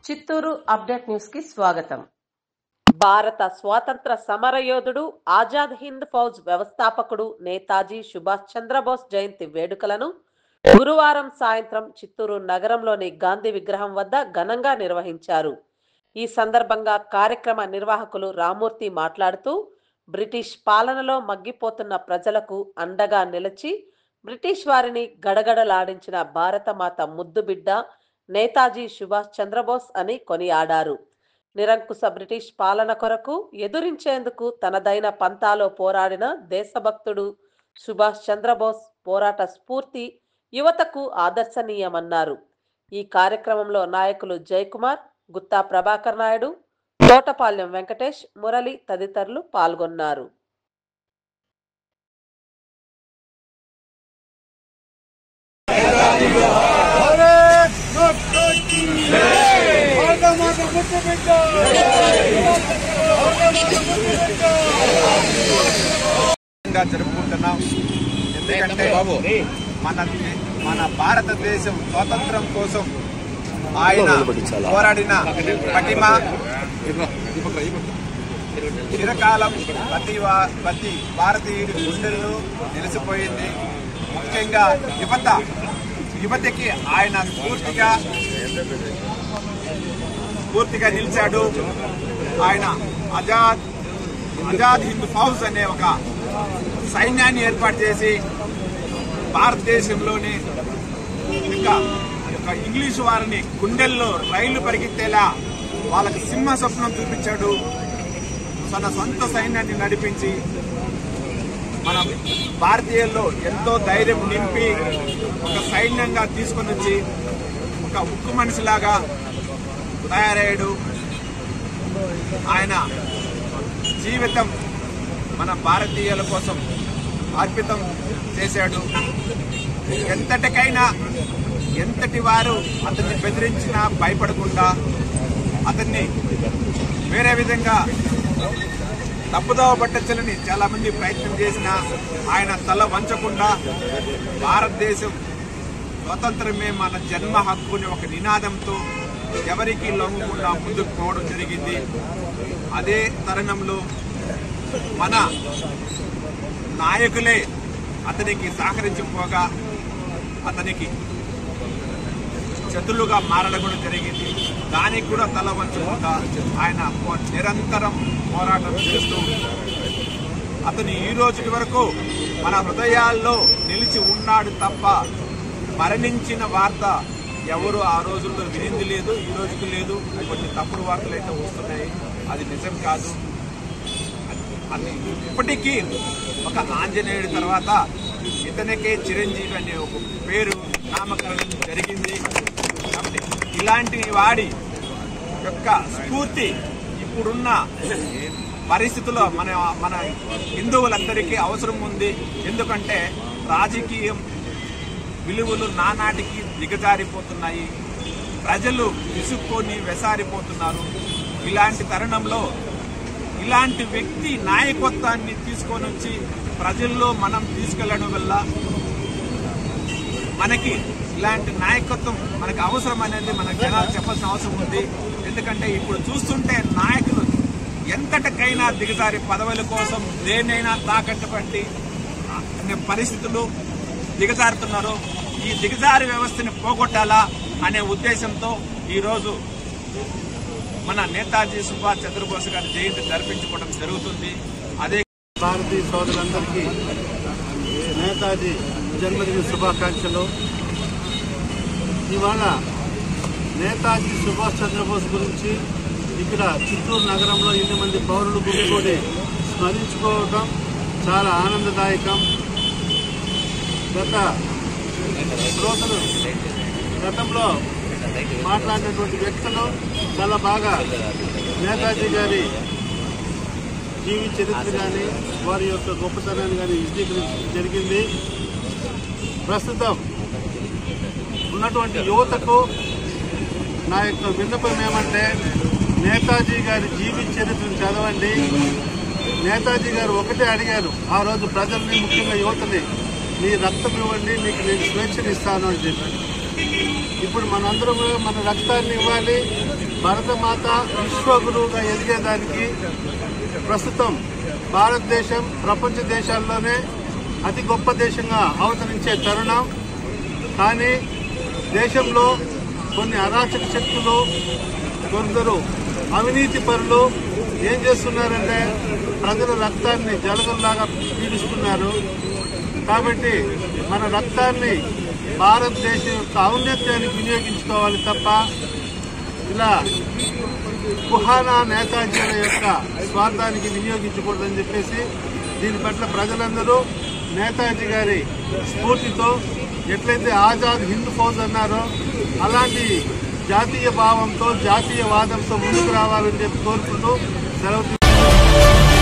Chittoor update news కి స్వాగతం. భారత స్వాతంత్ర సమరయోధుడు, ఆజాద్ హింద్ ఫౌజ్ వ్యవస్థాపకుడు నేతాజీ సుభాష్ చంద్రబోస్ జయంతి వేడుకలను గురువారం సాయంత్రం చిత్తూరు నగరంలోని గాంధీ విగ్రహం వద్ద ఘనంగా నిర్వహించారు. ఈ సందర్భంగా కార్యక్రమ నిర్వాహకులు రామూర్తి మాట్లాడుతూ, బ్రిటిష్ పాలనలో మగ్గిపోతున్న ప్రజలకు అండగా నిలిచి బ్రిటిష్ వారిని గడగడలాడించిన భారతమాత ముద్దుబిడ్డ నేతాజీ సుభాష్ చంద్రబోస్ అని కొనియాడారు. నిరంకుశ బ్రిటిష్ పాలన కొరకు ఎదురించేందుకు తనదైన పంతాలో పోరాడిన దేశభక్తుడు సుభాష్ చంద్రబోస్ పోరాట స్ఫూర్తి యువతకు ఆదర్శనీయమన్నారు. ఈ కార్యక్రమంలో నాయకులు జయకుమార్, గుత్తా ప్రభాకర్ నాయుడు, తోటపాలెం వెంకటేష్, మురళి తదితరులు పాల్గొన్నారు. జరుపుకుంటున్నాం. ఎందుకంటే మన భారతదేశం స్వాతంత్రం కోసం ఆయన పోరాడిన పటిమ చిరకాలం ప్రతి భారతీయుడి గుండెల్లో నిలిచిపోయింది. ముఖ్యంగా యువతకి ఆయన స్ఫూర్తిగా నిలిచాడు. ఆయన ఆజాద్ హింద్ ఫౌజ్ అనే ఒక సైన్యాన్ని ఏర్పాటు చేసి భారతదేశంలోని ఇంగ్లీషు వారిని గుండెల్లో రైళ్లు పరిగెత్తేలా వాళ్ళకి సింహ స్వప్నం చూపించాడు. తన సొంత సైన్యాన్ని నడిపించి మన భారతీయుల్లో ఎంతో ధైర్యం నింపి ఒక సైన్యంగా తీసుకొని వచ్చి ఒక ఉక్కు మనిషిలాగా తయారయ్యాడు. ఆయన జీవితం మన భారతీయుల కోసం అర్పితం చేశాడు. ఎంతటి వారు అతన్ని బెదిరించినా భయపడకుండా, అతన్ని వేరే విధంగా తప్పుదోవ పట్టించాలని చాలా మంది ప్రయత్నం చేసినా ఆయన తల వంచకుండా భారతదేశం స్వతంత్రమే మన జన్మ హక్కుని ఒక నినాదంతో ఎవరికి లొంగకుండా ముందుకు పోవడం జరిగింది. అదే తరుణంలో మన నాయకులే అతనికి సహకరించకపోగా అతనికి శత్రులుగా మారడం కూడా జరిగింది. దానికి కూడా తల వంచకుండా ఆయన నిరంతరం పోరాటం చేస్తూ అతను ఈ రోజుకి వరకు మన హృదయాల్లో నిలిచి ఉన్నాడు తప్ప మరణించిన వార్త ఎవరు ఆ రోజుల్లో వినింది లేదు, ఈ రోజుకి లేదు. కొన్ని తప్పుడు వార్తలు అయితే వస్తున్నాయి, అది నిజం కాదు. అది ఇప్పటికీ ఒక ఆంజనేయుడి తర్వాత ఇతనికే చిరంజీవి అనే ఒక పేరు నామకరణం జరిగింది. కాబట్టి ఇలాంటి వాడి యొక్క స్ఫూర్తి ఇప్పుడున్న పరిస్థితుల్లో మన హిందువులందరికీ అవసరం ఉంది. ఎందుకంటే రాజకీయం విలువలు నానాటికి దిగజారిపోతున్నాయి, ప్రజలు విసుక్కొని వెసారిపోతున్నారు. ఇలాంటి తరుణంలో ఇలాంటి వ్యక్తి నాయకత్వాన్ని తీసుకొని వచ్చి ప్రజల్లో మనం తీసుకెళ్లడం వల్ల మనకి ఇలాంటి నాయకత్వం మనకు అవసరం అనేది మన జనాలు చెప్పాల్సిన అవసరం ఉంది. ఎందుకంటే ఇప్పుడు చూస్తుంటే నాయకులు ఎంతటికైనా దిగజారి పదవుల కోసం దేనైనా తాకట్టు పట్టి అనే పరిస్థితులు దిగజారుతున్నారు. ఈ దిగజారి వ్యవస్థని పోగొట్టాలా అనే ఉద్దేశంతో ఈరోజు మన నేతాజీ సుభాష్ చంద్రబోస్ గారి జయంతి జరిపించుకోవడం జరుగుతుంది. అదే భారతీయ సోదరులందరికీ నేతాజీ జన్మదిన శుభాకాంక్షలు. ఇవాళ నేతాజీ సుభాష్ చంద్రబోస్ గురించి ఇక్కడ చిత్తూరు నగరంలో 8 మంది పౌరులు గుమిగూడి స్మరించుకోవడం చాలా ఆనందదాయకం. గతంలో మాట్లాడినటువంటి వ్యక్తులు చాలా బాగా నేతాజీ గారి జీవి చరిత్ర కానీ వారి యొక్క గొప్పతనాన్ని కానీ విశదీకరించడం జరిగింది. ప్రస్తుతం ఉన్నటువంటి యువతకు నా యొక్క విన్నపం ఏమంటే, నేతాజీ గారి జీవి చరిత్రను చదవండి. నేతాజీ గారు ఒకటే అడిగారు ఆ రోజు ప్రజల్ని, ముఖ్యంగా యువతని, నీ రక్తం ఇవ్వండి, నీకు నేను స్వేచ్ఛను ఇస్తాను అని చెప్పి. ఇప్పుడు మనందరం మన రక్తాన్ని ఇవ్వాలి, భరతమాత విశ్వగురువుగా ఎదిగేదానికి ప్రస్తుతం భారతదేశం ప్రపంచ దేశాల్లోనే అతి గొప్ప దేశంగా అవతరించే తరుణం. కానీ దేశంలో కొన్ని అరాచక శక్తులు, కొందరు అవినీతి పరులు ఏం చేస్తున్నారంటే ప్రజల రక్తాన్ని జలగల్లాగా పీడిస్తున్నారు. కాబట్టి మన రక్తాన్ని భారతదేశం యొక్క ఔన్నత్యానికి వినియోగించుకోవాలి తప్ప ఇలా కుహానా నేతాజీల యొక్క స్వార్థానికి వినియోగించకూడదని చెప్పేసి దీని పట్ల ప్రజలందరూ నేతాజీ గారి స్ఫూర్తితో ఎట్లయితే ఆజాద్ హింద్ ఫౌజ్ అన్నారో అలాంటి జాతీయ భావంతో జాతీయవాదంతో ముందుకు రావాలని చెప్పి కోరుకుంటూ సెలవు